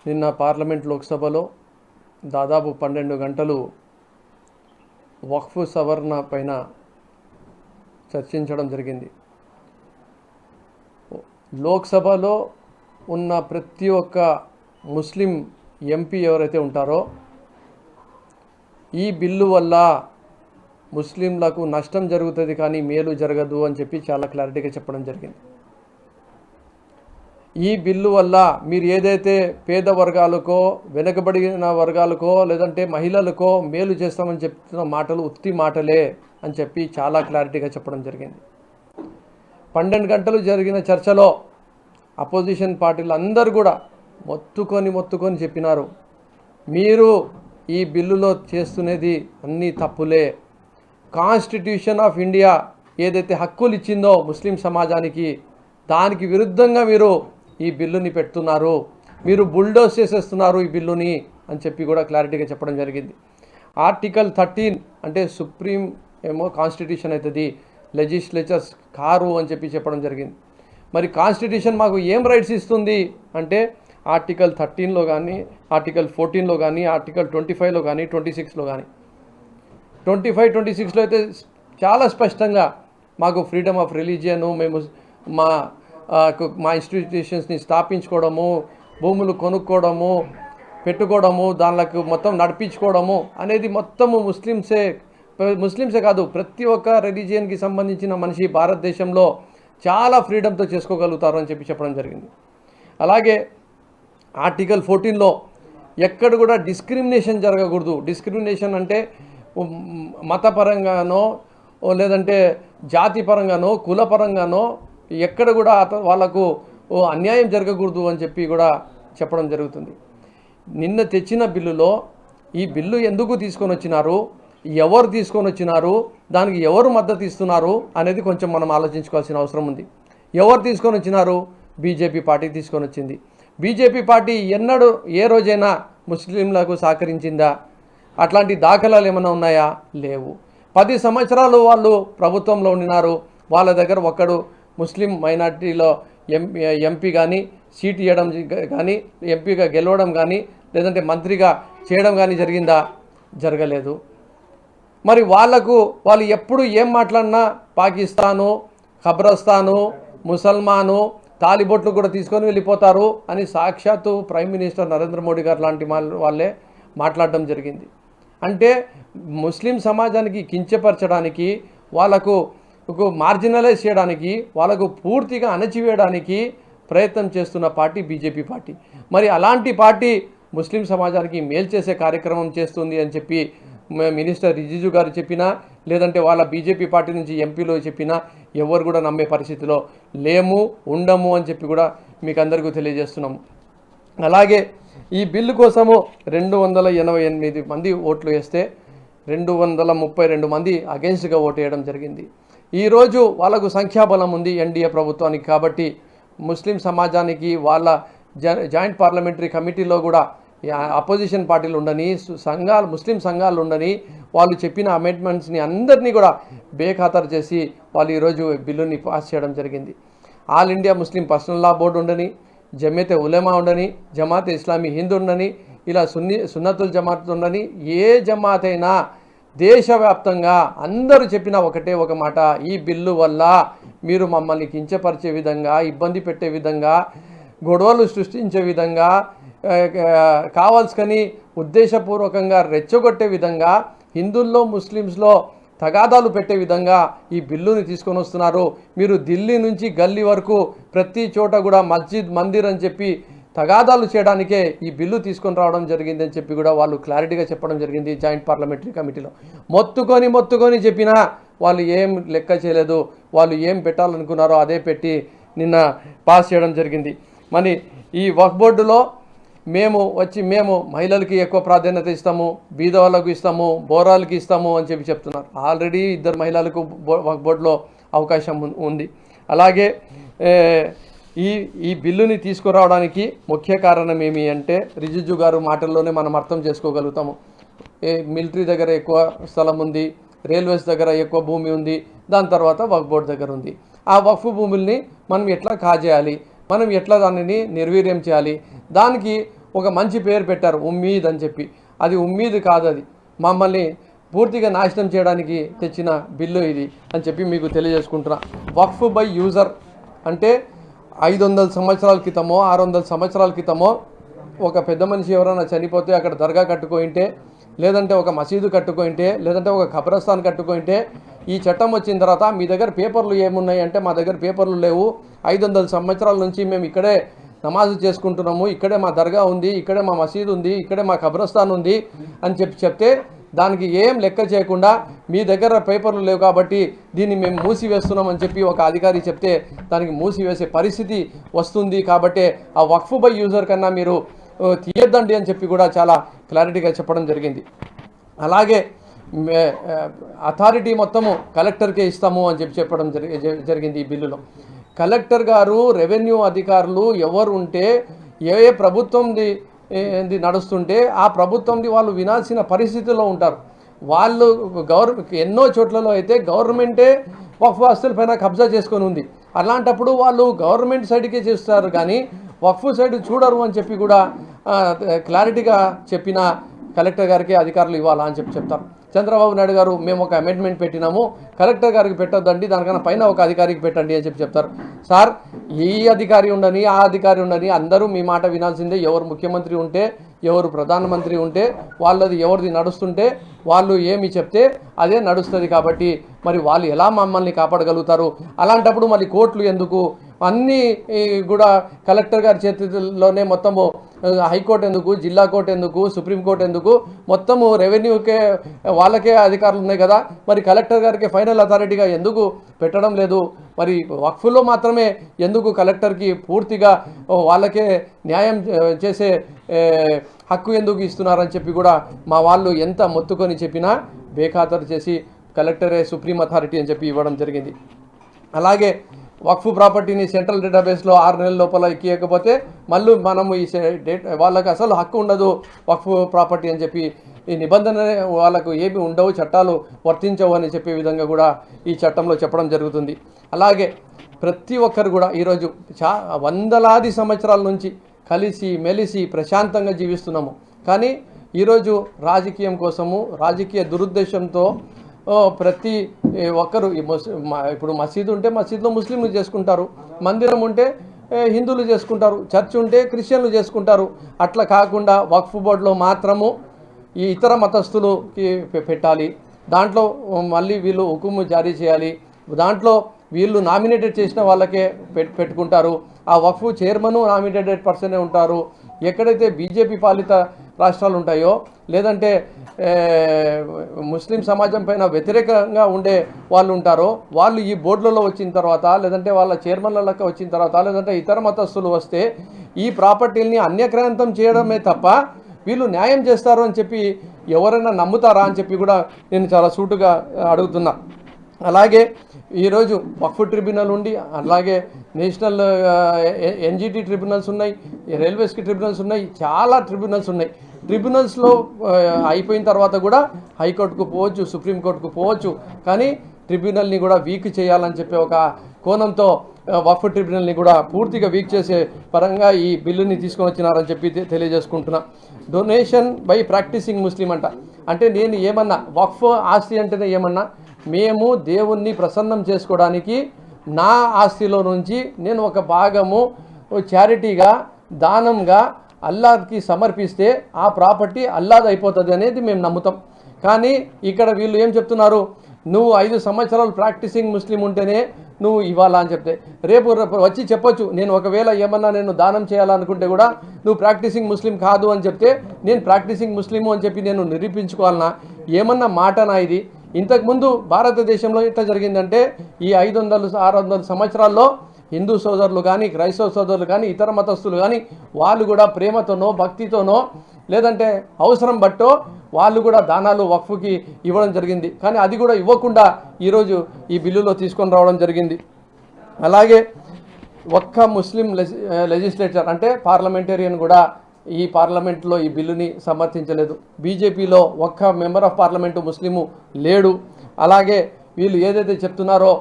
నిన్న పార్లమెంట్ లోక్సభలో దాదాపు 12 గంటలు వక్ఫ్ సవరణ పైన చర్చించడం జరిగింది. లోక్సభలో ఉన్న ప్రతి ఒక్క ముస్లిం ఎంపీ ఎవరైతే ఉంటారో ఈ బిల్లు వల్ల ముస్లింలకు నష్టం జరుగుతుంది కానీ మేలు జరగదు అని చెప్పి చాలా క్లారిటీగా చెప్పడం జరిగింది. ఈ బిల్లు వల్ల మీరు ఏదైతే పేద వర్గాలకో వెనుకబడిన వర్గాలకో లేదంటే మహిళలకో మేలు చేస్తామని చెప్తున్న మాటలు ఉత్తి మాటలే అని చెప్పి చాలా క్లారిటీగా చెప్పడం జరిగింది. 12 గంటలు జరిగిన చర్చలో అపోజిషన్ పార్టీలు అందరూ కూడా మొత్తుకొని చెప్పినారు, మీరు ఈ బిల్లులో చేస్తున్నది అన్నీ తప్పులే. కాన్స్టిట్యూషన్ ఆఫ్ ఇండియా ఏదైతే హక్కులు ఇచ్చిందో ముస్లిం సమాజానికి దానికి విరుద్ధంగా మీరు ఈ బిల్లుని పెడుతున్నారు, మీరు బుల్డోస్ చేసేస్తున్నారు ఈ బిల్లుని అని చెప్పి కూడా క్లారిటీగా చెప్పడం జరిగింది. ఆర్టికల్ 13 అంటే సుప్రీం ఏమో కాన్స్టిట్యూషన్ అవుతుంది, లెజిస్లేచర్స్ కారు అని చెప్పి చెప్పడం జరిగింది. మరి కాన్స్టిట్యూషన్ మాకు ఏం రైట్స్ ఇస్తుంది అంటే ఆర్టికల్ 13లో కానీ ఆర్టికల్ 14లో కానీ ఆర్టికల్ 25లో కానీ 26లో కానీ 25-26లో అయితే చాలా స్పష్టంగా మాకు ఫ్రీడమ్ ఆఫ్ రిలీజియను, మేము మా ఇన్స్టిట్యూషన్స్ని స్థాపించుకోవడము, భూములు కొనుక్కోవడము, పెట్టుకోవడము, దానికి మొత్తం నడిపించుకోవడము అనేది మొత్తము ముస్లిమ్సే కాదు ప్రతి ఒక్క రిలీజియన్కి సంబంధించిన మనిషి భారతదేశంలో చాలా ఫ్రీడమ్తో చేసుకోగలుగుతారు అని చెప్పి చెప్పడం జరిగింది. అలాగే ఆర్టికల్ 14లో ఎక్కడ కూడా డిస్క్రిమినేషన్ జరగకూడదు. డిస్క్రిమినేషన్ అంటే మతపరంగానో లేదంటే జాతి పరంగానో కులపరంగానో ఎక్కడ కూడా వాళ్ళకు అన్యాయం జరగకూడదు అని చెప్పి కూడా చెప్పడం జరుగుతుంది. నిన్న తెచ్చిన బిల్లులో ఈ బిల్లు ఎందుకు తీసుకొని వచ్చినారు, ఎవరు తీసుకొని వచ్చినారు, దానికి ఎవరు మద్దతు ఇస్తున్నారు అనేది కొంచెం మనం ఆలోచించుకోవాల్సిన అవసరం ఉంది. ఎవరు తీసుకొని వచ్చినారు? బీజేపీ పార్టీ తీసుకొని వచ్చింది. బీజేపీ పార్టీ ఎన్నడూ ఏ రోజైనా ముస్లింలకు సహకరించిందా? అట్లాంటి దాఖలాలు ఏమైనా ఉన్నాయా? లేవు. 10 సంవత్సరాలు వాళ్ళు ప్రభుత్వంలో ఉన్నారు. వాళ్ళ దగ్గర ఒక్కడు ముస్లిం మైనార్టీలో ఎంపీ కానీ సీట్ ఇవ్వడం కానీ ఎంపీగా గెలవడం కానీ లేదంటే మంత్రిగా చేయడం కానీ జరిగిందా? జరగలేదు. మరి వాళ్ళు ఎప్పుడు ఏం మాట్లాడినా పాకిస్తాను, ఖబ్రస్తాను, ముసల్మాను, తాలిబొట్లు కూడా తీసుకొని వెళ్ళిపోతారు అని సాక్షాత్తు ప్రైమ్ మినిస్టర్ నరేంద్ర మోడీ గారు లాంటి వాళ్ళే మాట్లాడడం జరిగింది. అంటే ముస్లిం సమాజానికి కించపరచడానికి, వాళ్ళకు మార్జినలైజ్ చేయడానికి, వాళ్ళకు పూర్తిగా అణచివేయడానికి ప్రయత్నం చేస్తున్న పార్టీ బీజేపీ పార్టీ. మరి అలాంటి పార్టీ ముస్లిం సమాజానికి మేలు చేసే కార్యక్రమం చేస్తుంది అని చెప్పి మినిస్టర్ రిజిజు గారు చెప్పినా లేదంటే వాళ్ళ బీజేపీ పార్టీ నుంచి ఎంపీలో చెప్పినా ఎవరు కూడా నమ్మే పరిస్థితిలో లేము, ఉండము అని చెప్పి కూడా మీకు అందరికీ తెలియజేస్తున్నాము. అలాగే ఈ బిల్లు కోసము 288 మంది ఓట్లు వేస్తే 232 మంది అగెన్స్ట్గా ఓటు వేయడం జరిగింది. ఈరోజు వాళ్ళకు సంఖ్యాబలం ఉంది ఎన్డీఏ ప్రభుత్వానికి. కాబట్టి ముస్లిం సమాజానికి వాళ్ళ జాయింట్ పార్లమెంటరీ కమిటీలో కూడా అపోజిషన్ పార్టీలు ఉండని, ముస్లిం సంఘాలు ఉండని, వాళ్ళు చెప్పిన అమెండ్మెంట్స్ని అందరినీ కూడా బేఖాతరు చేసి వాళ్ళు ఈరోజు బిల్లుని పాస్ చేయడం జరిగింది. ఆల్ ఇండియా ముస్లిం పర్సనల్ లా బోర్డు ఉండని, జమీయతే ఉలమా ఉండని, జమాతే ఇస్లామీ హింద్ ఉండని, ఇలా సున్నతుల్ జమాత్ ఉండని, ఏ జమాత్ అయినా దేశవ్యాప్తంగా అందరూ చెప్పిన ఒకటే ఒక మాట, ఈ బిల్లు వల్ల మీరు మమ్మల్ని కించపరిచే విధంగా, ఇబ్బంది పెట్టే విధంగా, గొడవలు సృష్టించే విధంగా, కావాల్సుకొని ఉద్దేశపూర్వకంగా రెచ్చగొట్టే విధంగా, హిందువుల్లో ముస్లిమ్స్లో తగాదాలు పెట్టే విధంగా ఈ బిల్లుని తీసుకొని వస్తున్నారు. మీరు ఢిల్లీ నుంచి గల్లీ వరకు ప్రతి చోట కూడా మస్జిద్, మందిర్ అని చెప్పి తగాదాలు చేయడానికే ఈ బిల్లు తీసుకొని రావడం జరిగింది అని చెప్పి కూడా వాళ్ళు క్లారిటీగా చెప్పడం జరిగింది. జాయింట్ పార్లమెంటరీ కమిటీలో మొత్తుకొని చెప్పినా వాళ్ళు ఏం లెక్క చేయలేదు. వాళ్ళు ఏం పెట్టాలనుకున్నారో అదే పెట్టి నిన్న పాస్ చేయడం జరిగింది. మరి ఈ వక్ఫ్ బోర్డులో మేము మహిళలకి ఎక్కువ ప్రాధాన్యత ఇస్తాము, బీద వాళ్ళకు ఇస్తాము, బోరాలకి ఇస్తాము అని చెప్పి చెప్తున్నారు. ఆల్రెడీ 2 మహిళలకు వక్ఫ్ బోర్డులో అవకాశం ఉంది. అలాగే ఈ బిల్లుని తీసుకురావడానికి ముఖ్య కారణం ఏమి అంటే రిజిజు గారు మాటల్లోనే మనం అర్థం చేసుకోగలుగుతాము. మిలిటరీ దగ్గర ఎక్కువ స్థలం ఉంది, రైల్వేస్ దగ్గర ఎక్కువ భూమి ఉంది, దాని తర్వాత వక్ఫ్ బోర్డు దగ్గర ఉంది. ఆ వక్ఫ్ భూముల్ని మనం ఎట్లా కాజేయాలి, మనం ఎట్లా దానిని నిర్వీర్యం చేయాలి, దానికి ఒక మంచి పేరు పెట్టారు ఉమ్మీద్ అని చెప్పి. అది ఉమ్మీద్ కాదు, అది మమ్మల్ని పూర్తిగా నాశనం చేయడానికి తెచ్చిన బిల్లు ఇది అని చెప్పి మీకు తెలియజేసుకుంటున్నా. వక్ఫ్ బై యూజర్ అంటే 500 సంవత్సరాల క్రితమో 600 సంవత్సరాల క్రితమో ఒక పెద్ద మనిషి ఎవరైనా చనిపోతే అక్కడ దర్గా కట్టుకుంటే, లేదంటే ఒక మసీదు కట్టుకుంటే, లేదంటే ఒక ఖబరస్థాన్ కట్టుకుంటే, ఈ చట్టం వచ్చిన తర్వాత మీ దగ్గర పేపర్లు ఏమున్నాయి అంటే మా దగ్గర పేపర్లు లేవు, 500 సంవత్సరాల నుంచి మేము ఇక్కడే నమాజు చేసుకుంటున్నాము, ఇక్కడే మా దర్గా ఉంది, ఇక్కడే మా మసీదు ఉంది, ఇక్కడే మా ఖబరస్థాన్ ఉంది అని చెప్తే దానికి ఏం లెక్క చేయకుండా మీ దగ్గర పేపర్లు లేవు కాబట్టి దీన్ని మేము మూసివేస్తున్నామని చెప్పి ఒక అధికారి చెప్తే దానికి మూసివేసే పరిస్థితి వస్తుంది. కాబట్టి ఆ వక్ఫ్ బై యూజర్ కన్నా మీరు తీయద్దండి అని చెప్పి కూడా చాలా క్లారిటీగా చెప్పడం జరిగింది. అలాగే అథారిటీ మొత్తము కలెక్టర్కే ఇస్తాము అని చెప్పి చెప్పడం జరిగింది. ఈ బిల్లులో కలెక్టర్ గారు, రెవెన్యూ అధికారులు ఎవరు ఉంటే ఏ ప్రభుత్వంది నడుస్తుంటే ఆ ప్రభుత్వంది వాళ్ళు వినాల్సిన పరిస్థితుల్లో ఉంటారు. వాళ్ళు ఎన్నో చోట్లలో అయితే గవర్నమెంటే వక్ఫ్ ఆస్తుల పైన కబ్జా చేసుకొని ఉంది. అలాంటప్పుడు వాళ్ళు గవర్నమెంట్ సైడ్కే చేస్తారు కానీ వక్ఫ్ సైడ్ చూడరు అని చెప్పి కూడా క్లారిటీగా చెప్పిన కలెక్టర్ గారికి అధికారులు ఇవ్వాలా అని చెప్పి చెప్తారు. చంద్రబాబు నాయుడు గారు మేము ఒక అమెండ్మెంట్ పెట్టినాము, కలెక్టర్ గారికి పెట్టొద్దండి, దానికన్నా పైన ఒక అధికారికి పెట్టండి అని చెప్పి చెప్తారు. సార్, ఈ అధికారి ఉండని ఆ అధికారి ఉండని అందరూ మీ మాట వినాల్సిందే. ఎవరు ముఖ్యమంత్రి ఉంటే, ఎవరు ప్రధానమంత్రి ఉంటే, వాళ్ళది ఎవరిది నడుస్తుంటే వాళ్ళు ఏమి చెప్తే అదే నడుస్తుంది. కాబట్టి మరి వాళ్ళు ఎలా మమ్మల్ని కాపాడగలుగుతారు? అలాంటప్పుడు మళ్ళీ కోర్టులు ఎందుకు? అన్నీ కూడా కలెక్టర్ గారి చేతిలోనే మొత్తము హైకోర్టు ఎందుకు, జిల్లా కోర్టు ఎందుకు, సుప్రీంకోర్టు ఎందుకు, మొత్తము రెవెన్యూకే వాళ్ళకే అధికారులు ఉన్నాయి కదా, మరి కలెక్టర్ గారికి ఫైనల్ అథారిటీగా ఎందుకు పెట్టడం లేదు? మరి వక్ఫ్లో మాత్రమే ఎందుకు కలెక్టర్కి పూర్తిగా వాళ్ళకే న్యాయం చేసే హక్కు ఎందుకు ఇస్తున్నారని చెప్పి కూడా మా వాళ్ళు ఎంత మొత్తుకొని చెప్పినా బేఖాతరు చేసి కలెక్టరే సుప్రీం అథారిటీ అని చెప్పి ఇవ్వడం జరిగింది. అలాగే వక్ఫ్ ప్రాపర్టీని సెంట్రల్ డేటాబేస్లో 6 నెలల లోపల ఎక్కియకపోతే మళ్ళీ మనము ఈ వాళ్ళకి అసలు హక్కు ఉండదు వక్ఫ్ ప్రాపర్టీ అని చెప్పి ఈ నిబంధన వాళ్ళకు ఏమి ఉండవు, చట్టాలు వర్తించవు అని చెప్పే విధంగా కూడా ఈ చట్టంలో చెప్పడం జరుగుతుంది. అలాగే ప్రతి ఒక్కరు కూడా ఈరోజు వందలాది సంవత్సరాల నుంచి కలిసి మెలిసి ప్రశాంతంగా జీవిస్తున్నాము. కానీ ఈరోజు రాజకీయం కోసము, రాజకీయ దురుద్దేశంతో ప్రతి ఒక్కరు ఇప్పుడు మసీదు ఉంటే మసీదులో ముస్లింలు చేసుకుంటారు, మందిరం ఉంటే హిందువులు చేసుకుంటారు, చర్చ్ ఉంటే క్రిస్టియన్లు చేసుకుంటారు. అట్లా కాకుండా వక్ఫ్ బోర్డులో మాత్రము ఈ ఇతర మతస్థులకి పెట్టాలి. దాంట్లో మళ్ళీ వీళ్ళు హుకుము జారీ చేయాలి. దాంట్లో వీళ్ళు నామినేటెడ్ చేసిన వాళ్ళకే పెట్టుకుంటారు. ఆ వక్ఫ్ చైర్మన్ నామినేటెడ్ పర్సనే ఉంటారు. ఎక్కడైతే బీజేపీ పాలిత రాష్ట్రాలు ఉంటాయో, లేదంటే ముస్లిం సమాజం పైన వ్యతిరేకంగా ఉండే వాళ్ళు ఉంటారో, వాళ్ళు ఈ బోర్డులలో వచ్చిన తర్వాత, లేదంటే వాళ్ళ చైర్మన్లకి వచ్చిన తర్వాత, లేదంటే ఇతర మతస్థులు వస్తే ఈ ప్రాపర్టీల్ని అన్యక్రాంతం చేయడమే తప్ప వీళ్ళు న్యాయం చేస్తారు అని చెప్పి ఎవరైనా నమ్ముతారా అని చెప్పి కూడా నేను చాలా సూటుగా అడుగుతున్నా. అలాగే ఈరోజు వక్ఫ్ ట్రిబ్యునల్ ఉండి, అలాగే నేషనల్ ఎన్జిటి ట్రిబ్యునల్స్ ఉన్నాయి, రైల్వేస్కి ట్రిబ్యునల్స్ ఉన్నాయి, చాలా ట్రిబ్యునల్స్ ఉన్నాయి. ట్రిబ్యునల్స్లో అయిపోయిన తర్వాత కూడా హైకోర్టుకు పోవచ్చు, సుప్రీంకోర్టుకు పోవచ్చు. కానీ ట్రిబ్యునల్ని కూడా వీక్ చేయాలని చెప్పి ఒక కోణంతో వక్ఫ్ ట్రిబ్యునల్ని కూడా పూర్తిగా వీక్ చేసే పరంగా ఈ బిల్లుని తీసుకొని వచ్చినారని చెప్పి తెలియజేసుకుంటున్నా. డొనేషన్ బై ప్రాక్టీసింగ్ ముస్లిం అంటే నేను ఏమన్నా వక్ఫ్ ఆస్తి అంటేనే ఏమన్నా, మేము దేవుణ్ణి ప్రసన్నం చేసుకోవడానికి నా ఆస్తిలో నుంచి నేను ఒక భాగము చారిటీగా, దానంగా అల్లాహ్కి సమర్పిస్తే ఆ ప్రాపర్టీ అల్లాహ్ అయిపోతుంది అనేది మేము నమ్ముతాం. కానీ ఇక్కడ వీళ్ళు ఏం చెప్తున్నారు, నువ్వు 5 సంవత్సరాలు ప్రాక్టీసింగ్ ముస్లిం ఉంటేనే నువ్వు ఇవ్వాలా అని చెప్తే, రేపు వచ్చి చెప్పొచ్చు నేను ఒకవేళ ఏమన్నా నేను దానం చేయాలనుకుంటే కూడా నువ్వు ప్రాక్టీసింగ్ ముస్లిం కాదు అని చెప్తే నేను ప్రాక్టీసింగ్ ముస్లిము అని చెప్పి నేను నిరూపించుకోవాలన్నా? ఏమన్నా మాటనా ఇది? ఇంతకుముందు భారతదేశంలో ఎట్లా జరిగిందంటే ఈ 500-600 సంవత్సరాల్లో హిందూ సోదరులు కానీ, క్రైస్తవ సోదరులు కానీ, ఇతర మతస్థులు కానీ వాళ్ళు కూడా ప్రేమతోనో, భక్తితోనో, లేదంటే అవసరం బట్టో వాళ్ళు కూడా దానాలు వక్ఫ్కి ఇవ్వడం జరిగింది. కానీ అది కూడా ఇవ్వకుండా ఈరోజు ఈ బిల్లులో తీసుకొని రావడం జరిగింది. అలాగే ఒక్క ముస్లిం లెజిస్లేచర్ అంటే పార్లమెంటేరియన్ కూడా ఈ పార్లమెంట్లో ఈ బిల్లుని సమర్థించలేదు. బీజేపీలో ఒక్క మెంబర్ ఆఫ్ పార్లమెంటు ముస్లిము లేడు. అలాగే వీళ్ళు ఏదైతే చెప్తున్నారో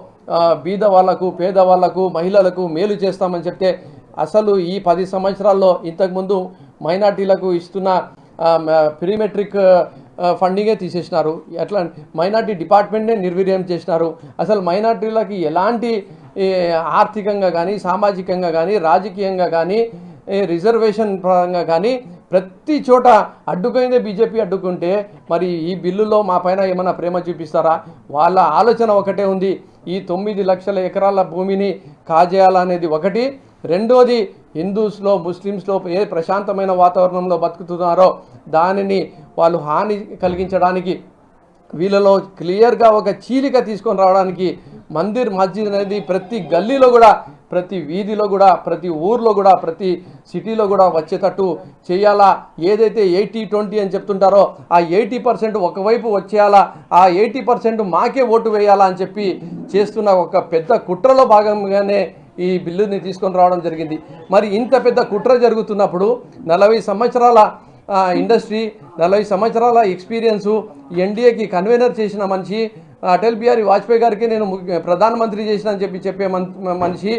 బీద వాళ్లకు, పేదవాళ్లకు, మహిళలకు మేలు చేస్తామని చెప్తే అసలు ఈ 10 సంవత్సరాల్లో ఇంతకుముందు మైనార్టీలకు ఇస్తున్న ప్రీమెట్రిక్ ఫండింగే తీసేసినారు. ఎట్లా మైనార్టీ డిపార్ట్మెంట్నే నిర్వీర్యం చేసినారు. అసలు మైనార్టీలకి ఎలాంటి ఆర్థికంగా కానీ, సామాజికంగా కానీ, రాజకీయంగా కానీ, రిజర్వేషన్ పరంగా కానీ ప్రతి చోట అడ్డుకైందే బీజేపీ అడ్డుకుంటే మరి ఈ బిల్లులో మా పైన ఏమైనా ప్రేమ చూపిస్తారా? వాళ్ళ ఆలోచన ఒకటే ఉంది, ఈ 9 లక్షల ఎకరాల భూమిని కాజేయాలనేది ఒకటి. రెండోది, హిందూస్లో ముస్లిమ్స్లో ఏ ప్రశాంతమైన వాతావరణంలో బతుకుతున్నారో దానిని వాళ్ళు హాని కలిగించడానికి, వీళ్ళలో క్లియర్గా ఒక చీలిక తీసుకొని రావడానికి మస్జిద్ అనేది ప్రతి గల్లీలో కూడా, ప్రతి వీధిలో కూడా, ప్రతి ఊర్లో కూడా, ప్రతి సిటీలో కూడా వచ్చేటట్టు చేయాలా. ఏదైతే 80-20 అని చెప్తుంటారో ఆ 80% ఒకవైపు వచ్చేయాలా, ఆ 80% మాకే ఓటు వేయాలా అని చెప్పి చేస్తున్న ఒక పెద్ద కుట్రలో భాగంగానే ఈ బిల్లుని తీసుకొని రావడం జరిగింది. మరి ఇంత పెద్ద కుట్ర జరుగుతున్నప్పుడు 40 సంవత్సరాల ఇండస్ట్రీ, 40 సంవత్సరాల ఎక్స్పీరియన్సు, ఎన్డీఏకి కన్వీనర్ చేసిన మనిషి, అటల్ బిహారీ వాజ్పేయి గారికి నేను ప్రధానమంత్రి చేసిన అని చెప్పే మనిషి,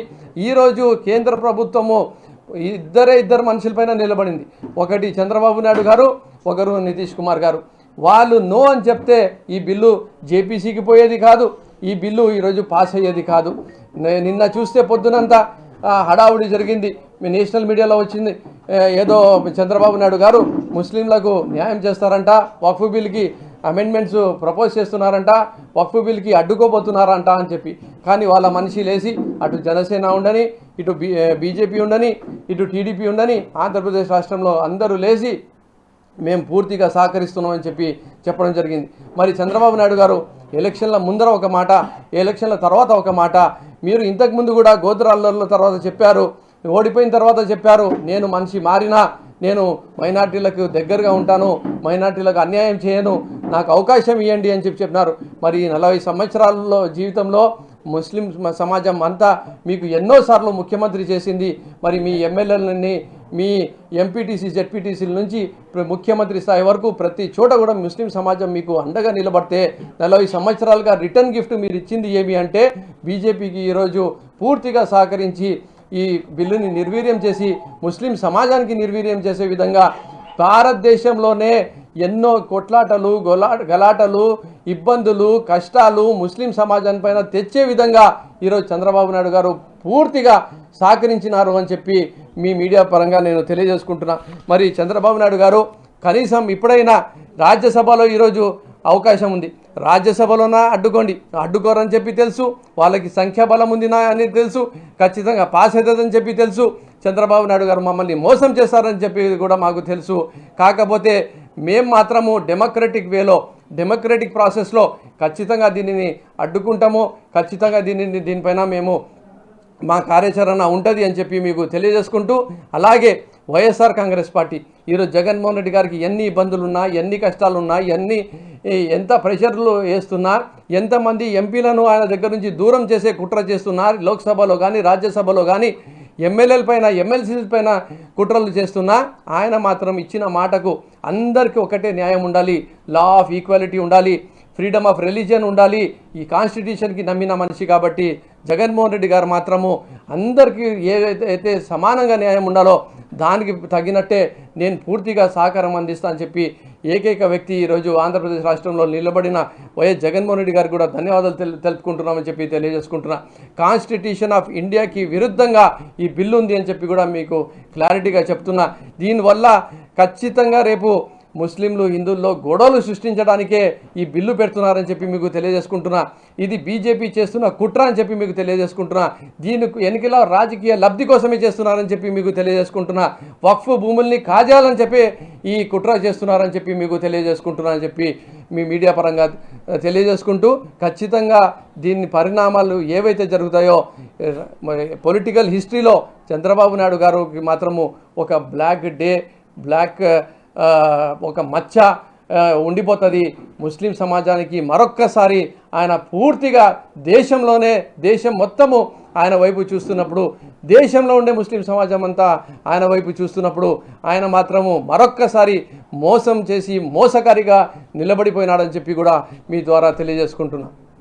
ఈరోజు కేంద్ర ప్రభుత్వము ఇద్దరు మనుషులపైన నిలబడింది. ఒకటి చంద్రబాబు నాయుడు గారు, ఒకరు నితీష్ కుమార్ గారు. వాళ్ళు నో అని చెప్తే ఈ బిల్లు జేపీసీకి పోయేది కాదు, ఈ బిల్లు ఈరోజు పాస్ అయ్యేది కాదు. నిన్న చూస్తే పొద్దునంతా హడావుడి జరిగింది, మీ నేషనల్ మీడియాలో వచ్చింది. ఏదో చంద్రబాబు నాయుడు గారు ముస్లింలకు న్యాయం చేస్తారంట, వక్ఫ్ బిల్కి అమెండ్మెంట్స్ ప్రపోజ్ చేస్తున్నారంట, వక్ఫ్ బిల్కి అడ్డుకోబోతున్నారంట అని చెప్పి. కానీ వాళ్ళ మనిషి లేచి అటు జనసేన ఉండని, ఇటు బీజేపీ ఉండని, ఇటు టీడీపీ ఉండని, ఆంధ్రప్రదేశ్ రాష్ట్రంలో అందరూ లేచి మేము పూర్తిగా సహకరిస్తున్నామని చెప్పడం జరిగింది. మరి చంద్రబాబు నాయుడు గారు ఎలక్షన్ల ముందర ఒక మాట, ఎలక్షన్ల తర్వాత ఒక మాట. మీరు ఇంతకుముందు కూడా గోత్రాల తర్వాత చెప్పారు, ఓడిపోయిన తర్వాత చెప్పారు, నేను మనిషి మారినా నేను మైనార్టీలకు దగ్గరగా ఉంటాను, మైనార్టీలకు అన్యాయం చేయను, నాకు అవకాశం ఇవ్వండి అని చెప్పినారు. మరి 40 సంవత్సరాలలో జీవితంలో ముస్లిం సమాజం అంతా మీకు ఎన్నోసార్లు ముఖ్యమంత్రి చేసింది. మరి మీ ఎమ్మెల్యేలని, మీ ఎంపీటీసీ జెడ్పీటీసీల నుంచి ముఖ్యమంత్రి స్థాయి వరకు ప్రతి చోట కూడా ముస్లిం సమాజం మీకు అండగా నిలబడితే 40 సంవత్సరాలుగా రిటర్న్ గిఫ్ట్ మీరు ఇచ్చింది ఏమి అంటే బీజేపీకి ఈరోజు పూర్తిగా సహకరించి ఈ బిల్లుని నిర్వీర్యం చేసి ముస్లిం సమాజానికి నిర్వీర్యం చేసే విధంగా భారతదేశంలోనే ఎన్నో కొట్లాటలు, గలాటలు, ఇబ్బందులు, కష్టాలు ముస్లిం సమాజానిపైన తెచ్చే విధంగా ఈరోజు చంద్రబాబు నాయుడు గారు పూర్తిగా సహకరించినారు అని చెప్పి మీ మీడియా పరంగా నేను తెలియజేసుకుంటున్నా. మరి చంద్రబాబు నాయుడు గారు కనీసం ఇప్పుడైనా రాజ్యసభలో ఈరోజు అవకాశం ఉంది, రాజ్యసభలోనా అడ్డుకోరని చెప్పి తెలుసు, వాళ్ళకి సంఖ్యాబలం ఉందినా అని తెలుసు, ఖచ్చితంగా పాస్ అవుతుందని చెప్పి తెలుసు. చంద్రబాబు నాయుడు గారు మమ్మల్ని మోసం చేస్తారని చెప్పి కూడా మాకు తెలుసు. కాకపోతే మేము మాత్రము డెమోక్రటిక్ వేలో, డెమోక్రటిక్ ప్రాసెస్లో ఖచ్చితంగా దీనిని అడ్డుకుంటాము, ఖచ్చితంగా దీనిపైన మేము మా కార్యాచరణ ఉంటుంది అని చెప్పి మీకు తెలియజేసుకుంటూ, అలాగే వైఎస్ఆర్ కాంగ్రెస్ పార్టీ ఈరోజు జగన్మోహన్ రెడ్డి గారికి ఎన్ని ఇబ్బందులున్నా, ఎన్ని కష్టాలున్నా, ఎంత ప్రెషర్లు వేస్తున్నా, ఎంతమంది ఎంపీలను ఆయన దగ్గర నుంచి దూరం చేసే కుట్ర చేస్తున్నారు, లోక్సభలో కానీ రాజ్యసభలో కానీ ఎమ్మెల్యేల పైన, ఎమ్మెల్సీల పైన కుట్రలు చేస్తున్నా, ఆయన మాత్రం ఇచ్చిన మాటకు అందరికీ ఒకటే న్యాయం ఉండాలి, లా ఆఫ్ ఈక్వాలిటీ ఉండాలి, ఫ్రీడమ్ ఆఫ్ రిలీజియన్ ఉండాలి, ఈ కాన్స్టిట్యూషన్కి నమ్మిన మనిషి కాబట్టి జగన్మోహన్ రెడ్డి గారు మాత్రము అందరికీ ఏదైతే సమానంగా న్యాయం ఉండాలో దానికి తగినట్టే నేను పూర్తిగా సహకారం అందిస్తా అని చెప్పి ఏకైక వ్యక్తి ఈరోజు ఆంధ్రప్రదేశ్ రాష్ట్రంలో నిలబడిన వైఎస్ జగన్మోహన్ రెడ్డి గారికి కూడా ధన్యవాదాలు తెలుపుకుంటున్నామని చెప్పి తెలియజేసుకుంటున్నా. కాన్స్టిట్యూషన్ ఆఫ్ ఇండియాకి విరుద్ధంగా ఈ బిల్లు ఉంది అని చెప్పి కూడా మీకు క్లారిటీగా చెప్తున్నా. దీనివల్ల ఖచ్చితంగా రేపు ముస్లింలు, హిందువుల్లో గొడవలు సృష్టించడానికే ఈ బిల్లు పెడుతున్నారని చెప్పి మీకు తెలియజేసుకుంటున్నా. ఇది బీజేపీ చేస్తున్న కుట్ర అని చెప్పి మీకు తెలియజేసుకుంటున్నా. దీనికి ఎన్నికల రాజకీయ లబ్ధి కోసమే చేస్తున్నారని చెప్పి మీకు తెలియజేసుకుంటున్నా. వక్ఫ్ భూముల్ని కాజేయాలని చెప్పి ఈ కుట్ర చేస్తున్నారని చెప్పి మీకు తెలియజేసుకుంటున్నా అని చెప్పి మీ మీడియా పరంగా తెలియజేసుకుంటూ, ఖచ్చితంగా దీని పరిణామాలు ఏవైతే జరుగుతాయో పొలిటికల్ హిస్టరీలో చంద్రబాబు నాయుడు గారికి మాత్రము ఒక ఒక మచ్చ ఉండిపోతుంది. ముస్లిం సమాజానికి మరొక్కసారి ఆయన పూర్తిగా దేశం మొత్తము ఆయన వైపు చూస్తున్నప్పుడు, దేశంలో ఉండే ముస్లిం సమాజం అంతా ఆయన వైపు చూస్తున్నప్పుడు ఆయన మాత్రము మరొక్కసారి మోసం చేసి మోసకారిగా నిలబడిపోయినాడని చెప్పి కూడా మీ ద్వారా తెలియజేసుకుంటున్నాను.